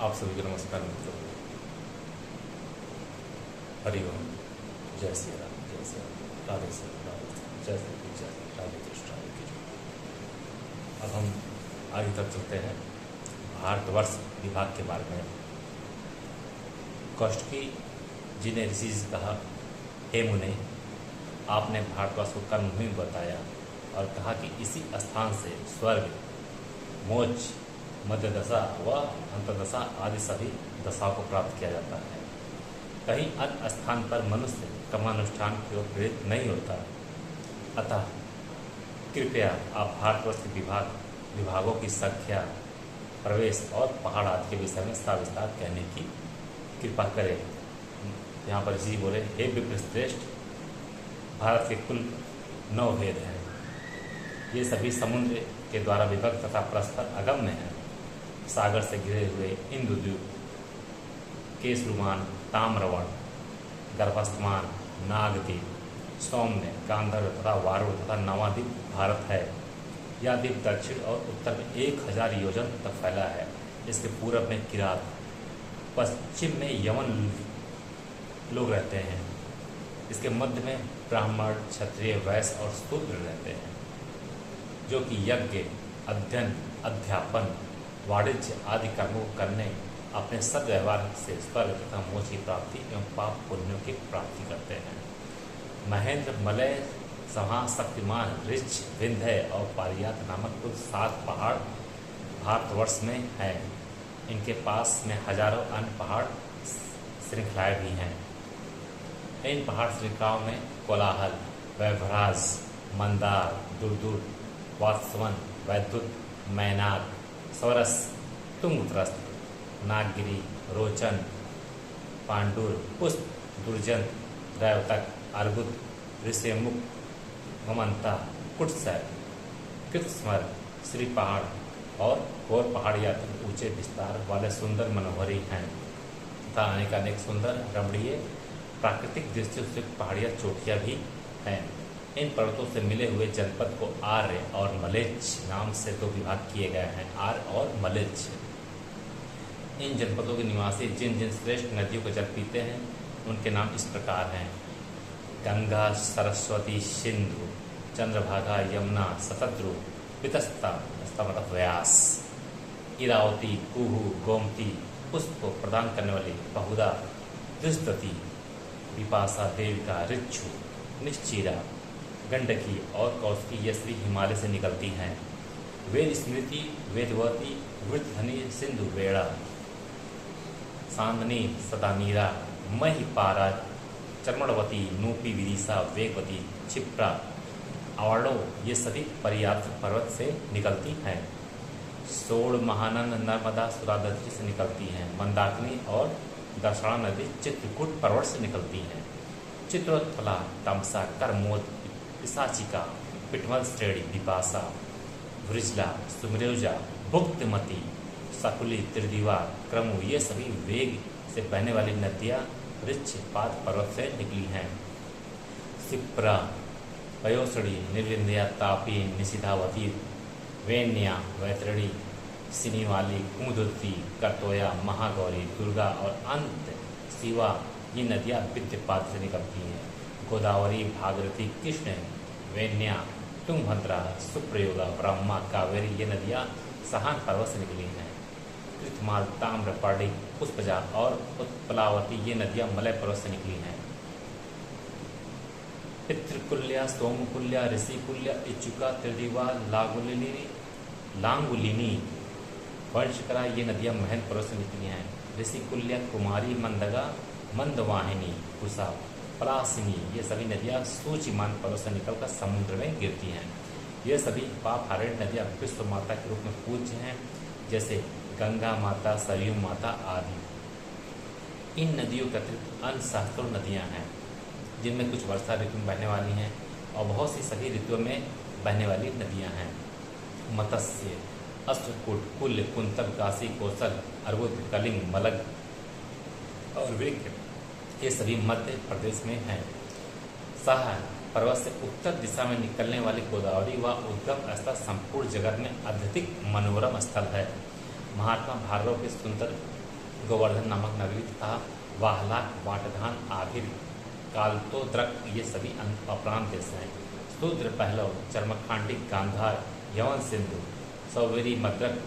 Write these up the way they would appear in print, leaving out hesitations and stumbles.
आप सभी को नमस्कार मित्रों। हरिओम। जय श्री राम, जय श्री राम, राधे श्याम, राधे श्याम, जय श्री कृष्ण, जय श्री राधे कृष्ण, राधे कृष्ण। अब हम आगे तक चलते हैं भारतवर्ष विभाग के बारे में। कौशिकी जी ने ऋषि से कहा, हे मुने, आपने भारतवर्ष को कर्मभूमि बताया और कहा कि इसी स्थान से स्वर्ग, मोक्ष, मध्य दशा व अंतदशा आदि सभी दशाओं को प्राप्त किया जाता है। कहीं अन्य स्थान पर मनुष्य कर्मानुष्ठान की ओर प्रेरित नहीं होता। अतः कृपया आप भारतवर्ष के विभागों की संख्या, प्रवेश और पहाड़ आदि के विषय में सविस्तार कहने की कृपा करें। यहाँ पर जी बोले, हे विप्रश्रेष्ठ, भारत के कुल 9 भेद हैं। ये सभी समुद्र के द्वारा विभक्त तथा परस्पर अगम्य हैं। सागर से घिरे हुए इंद्रद्वीप, केसरुमान, ताम्रवर्ण, गर्भस्थमान, नागद्वीप, सौम्य, गांधर्व तथा वारुण तथा नवाद्वीप भारत है। यह द्वीप दक्षिण और उत्तर में 1000 योजन तक फैला है। इसके पूर्व में किरात, पश्चिम में यवन लोग रहते हैं। इसके मध्य में ब्राह्मण, क्षत्रिय, वैश्य और शूद्र रहते हैं, जो कि यज्ञ, अध्ययन, अध्यापन, वाणिज्य आदि कर्मों को करने, अपने सद्व्यवहार से स्वर्ग तथा मोक्ष की प्राप्ति एवं पाप पुण्यों की प्राप्ति करते हैं। महेंद्र, मलय, सहा, शक्तिमान, ऋक्ष, विंध्य और पारियात नामक कुल 7 पहाड़ भारतवर्ष में हैं। इनके पास में हजारों अन्य पहाड़ श्रृंखलाएँ भी हैं। इन पहाड़ श्रृंखलाओं में कोलाहल, वैभराज, मंदार, दुर्दुर, वात्सवन, वैद्युत, मैनाक, स्वरस, तुंगप्रस्थ, नागगिरी, रोचन, पांडुर, पुष्प, दुर्जन, दैवतक, अर्बुद, ऋषिमुख, ममंता, कुटसर, कृतस्मर, श्री पहाड़ और गौर पहाड़ी आदि ऊंचे विस्तार वाले सुंदर मनोहरी हैं तथा अनेकानेक सुंदर रमणीय प्राकृतिक दृश्यों से पहाड़ियाँ चोटियाँ भी हैं। इन पर्वतों से मिले हुए जनपद को आर्य और मलेच्छ नाम से 2 विभाग किए गए हैं। आर्य और मलेच्छ। इन जनपदों के निवासी जिन जिन श्रेष्ठ नदियों का जल पीते हैं, उनके नाम इस प्रकार हैं: गंगा, सरस्वती, सिंधु, चंद्रभागा, यमुना, शतद्रु, पितस्ता मतलब व्यास, इरावती, कुहू, गोमती, पुष्प को प्रदान करने वाली बहुधा, दुष्टती, विपाशा, देविका, ऋक्षु, निश्चिरा, गंडकी और कौशिकी ये सभी हिमालय से निकलती हैं। वेद स्मृति, वेदवती, वृद्धधनी, सिंधु, वेड़ा, सांदनी, सदानीरा, महिपारा, चर्मणवती, नूपी, विदिशा, वेगवती, क्षिप्रा, अवाड़ो ये सभी पर्याप्त पर्वत से निकलती हैं। सोड़, महानंद, नर्मदा, सुरादत्री से निकलती हैं। मंदाकिनी और दर्शना नदी चित्रकूट पर्वत से निकलती हैं। चित्रोत्पला, तमसा, करमोद, पिशाचिका, पिटमल श्रेणी, विपाशा, वृजला, सुमरेजा, भुक्तमती, सकुली, त्रिदिवा, क्रमु ये सभी वेग से बहने वाली नदियाँ ऋक्षपात पर्वत से निकली हैं। सिप्रा, पयोसड़ी, निर्विंध्या, तापी, निशिधावती, वेन्या, वैतरणी, सिनीवाली, कुमुदुती, करतोया, महागौरी, दुर्गा और अंत शिवा ये नदियाँ विद्यपात से निकलती हैं। गोदावरी, भागीरथी, कृष्ण, वेन्या, तुंगभद्रा, सुप्रयोगा, ब्रह्मा, कावेरी ये नदियाँ सहान पर्वत से निकली हैं। कृतमाल, ताम्रपर्णी, पुष्पजा और उत्पलावती ये नदियाँ मलय पर्वत से निकली हैं। पितृकुल्या, सोमकुल्या, ऋषिकुल्या, इच्छुका, त्रिदिवा, लांगुलिनी, वंशकरा ये नदियाँ महेंद्र पर्वत से निकली हैं। ऋषिकुल्या, कुमारी, मंदगा, मंदवाहिनी, कुशा, पलासिनी ये सभी नदियाँ सूचिमान पर्वत से निकलकर समुद्र में गिरती हैं। ये सभी पापहारिणी नदियाँ विश्व माता के रूप में पूज्य हैं, जैसे गंगा माता, सरयू माता आदि। इन नदियों के अतिरिक्त अन्य सहस्त्रों नदियाँ हैं, जिनमें कुछ वर्षा ऋतु में बहने वाली हैं और बहुत सी सभी ऋतुओं में बहने वाली नदियाँ हैं। मत्स्य, अश्वकूट, कुल्य, कुंतल, काशी, कौशल, अर्बुद, कलिंग, मलग और वृक्ष ये सभी मध्य प्रदेश में हैं। सह पर्वत से उत्तर दिशा में निकलने वाली गोदावरी व उद्गम स्थल संपूर्ण जगत में अत्यधिक मनोरम स्थल है। महात्मा भार्गव के सुंदर गोवर्धन नामक नगरी तथा वाहलाक, वाटधान, आभिर, कालतोद्रक ये सभी अपरांत देश हैं। शूद्र, पहलव, चर्मखांडी, गांधार, यवन, सिंधु, सौवेरी, मद्रक,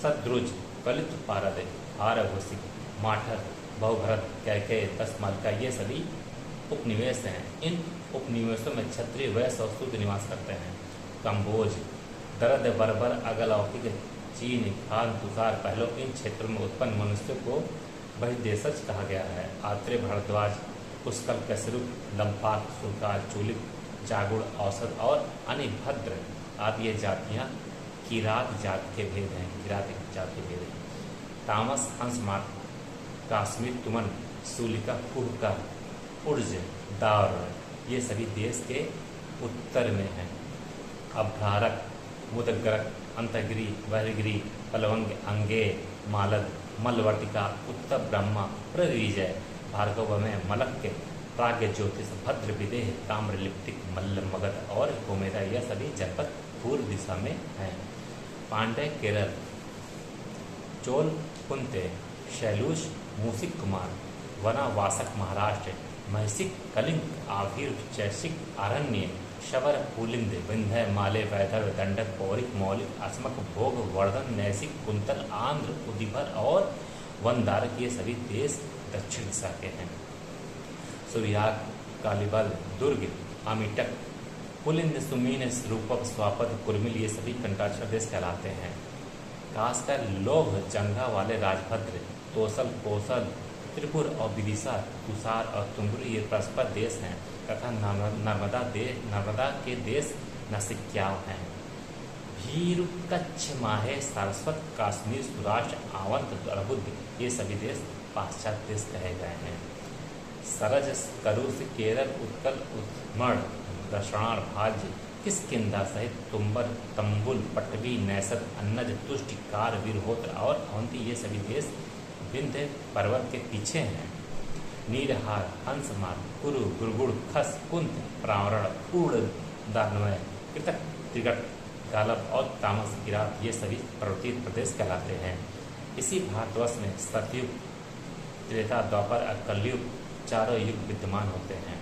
सद्रुज, कलित, पारद, आरघोषिक, माठर, बहुभरत, कैकेय, दसमालिका ये सभी उपनिवेश हैं। इन उपनिवेशों में क्षत्रिय, वैश्य और शूद्र निवास करते हैं। कंबोज, दरद, बर्बर, अगलौकिक, चीन, खान, तुषार, पहलव इन क्षेत्रों में उत्पन्न मनुष्यों को बहिर्देशज कहा गया है। आत्रेय, भारद्वाज, पुष्कल, कसरूप, लंपाक, सुरकार, चूलिक, जागुड़, औसत और अनिभद्र आदि ये जातियाँ किरात जात के भेद हैं। किरात जात के भेद हैं। तामस, हंसमार्ग, काश्मीर, तुमन, सूलिका, कुहका, उर्ज, दार ये सभी देश के उत्तर में हैं। अभ्रारक, मुदग्रक, अंतगिरी, बहिर्गिरी, पलवंग, अंगे, मालद, मलवर्तिका, उत्तर ब्रह्मा, प्रविजय, भार्गव में मलक के, प्राग्ञ ज्योतिष, भद्र, विदेह, ताम्रलिप्तिक, मल्ल, मगध और गोमेदा यह सभी जनपद पूर्व दिशा में हैं। पांड्य, केरल, चोल, कुंते, शैलूष, मूसिक कुमार, वनावासक, महाराष्ट्र, महिषिक, कलिंग, आभीर, चैसिक, आरण्य, शबर, पुलिंद, विंध्य, माले, वैदर्भ, दंडक, पौरिक, मौलिक, अस्मक, भोग, वर्धन, नैसिक, कुंतल, आंध्र, उदिभर और वनदारक ये सभी देश दक्षिण दिशा के हैं। सूर्याग, कालीबल, दुर्ग, अमिटक, पुलिंद, सुमीन, रूपक, स्वापद, कुर्मिल ये सभी कंटाक्षर देश कहलाते हैं। खासकर लोभ, जंघा वाले राजभद्र, तोसल, कोसल, त्रिपुर और विदिशा, तुषार और तुम्बुर ये परस्पर देश हैं तथा नर्मदा के देश नसिक्याव हैं। भीरु, कच्छ, माहे, सारस्वत, कश्मीर, सौराष्ट्र, आवंत, अर्बुद ये सभी देश पाश्चात्य देश कहे गए हैं। सरज, करुष, केरल, उत्कल, उत्मण, दर्शनार, भाज्य, किष्किंधा सहित तुम्बर, तंबुल, पटवी, नैसद, अन्नज, तुष्ट, कार, वीरहोत्र और अवंती ये सभी देश विंध्य पर्वत के पीछे हैं। नीरहार, हंसमार्ग, कुरु, गुरगुड़, खस, कुंत, प्रावरण, पूर्ण, दानवय, कृतक, त्रिगट, गालब और तामस, किरात ये सभी पर्वतीय प्रदेश कहलाते हैं। इसी भारतवर्ष में सतयुग, त्रेता, द्वापर और कलयुग चारों युग विद्यमान होते हैं।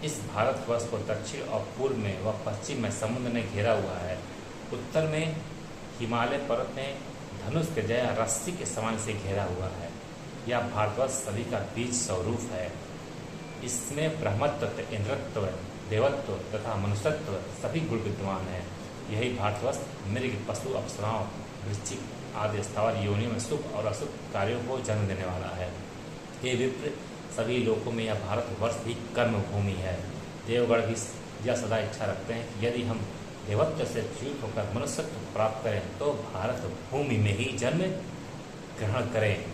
इस भारतवर्ष को दक्षिण और पूर्व में व पश्चिम में समुद्र ने घेरा हुआ है। उत्तर में हिमालय पर्वत ने धनुष के जया रस्सी के समान से घेरा हुआ है। यह भारतवर्ष सभी का बीज स्वरूप है। इसमें ब्रह्मत्व, इंद्रत्व, देवत्व तथा मनुष्यत्व सभी गुण विद्यमान है। यही भारतवर्ष मृग, पशु, अप्सराओं, वृश्चिक आदि स्थावर योनियों में शुभ और अशुभ कार्यों को जन्म देने वाला है। ये विप्र सभी लोकों में यह भारतवर्ष भी कर्म भूमि है। देवगण भी यह सदा इच्छा रखते हैं कि यदि हम देवत्व से च्युत होकर मनुष्यत्व प्राप्त करें तो भारत भूमि में ही जन्म ग्रहण करें,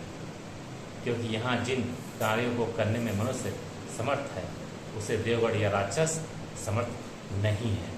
क्योंकि यहाँ जिन कार्यों को करने में मनुष्य समर्थ है उसे देवगण या राक्षस समर्थ नहीं है।